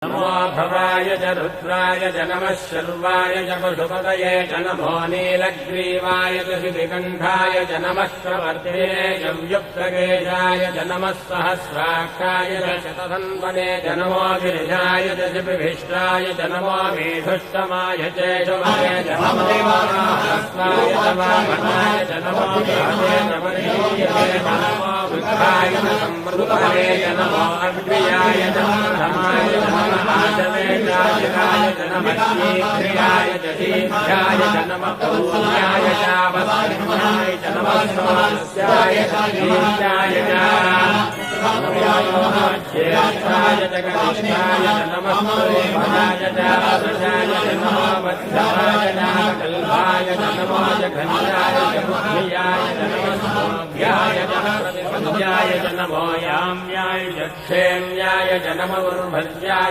नमो भवाय च रुद्राय च नमः शर्वाय च पशुपतये च नमो नीलग्रीवाय च शितिकण्ठाय च नमः प्रवर्तये च व्युक्तकेशाय च नमः सहस्राक्षाय च शतधन्वने च नमो गिरिजाय च शिपिभिष्टाय च नमो मेधुष्टमाय च शुभये च नमो हस्ताय च वामनाय च नमो बृहदे च वरीयसे च नमो वृद्धाय च संवृताय च नमो अग्र्याय च प्रथमाय च आजवेशाय च नमः शीघ्राय च शीघ्राय च नमः पूर्ण्याय च वस्याय च नमः स्वास्याय च शीघ्राय च ज्येष्ठाय च कनिष्ठाय च नमः पूर्वजाय च अदृशाय च नमो मध्यमाय च कल्पाय च नमो जघन्याय च बुद्धियाय च नमः स्वाभ्याय च प्रतिपद्याय च नमो याम्याय च क्षेम्याय च नमो उर्भज्याय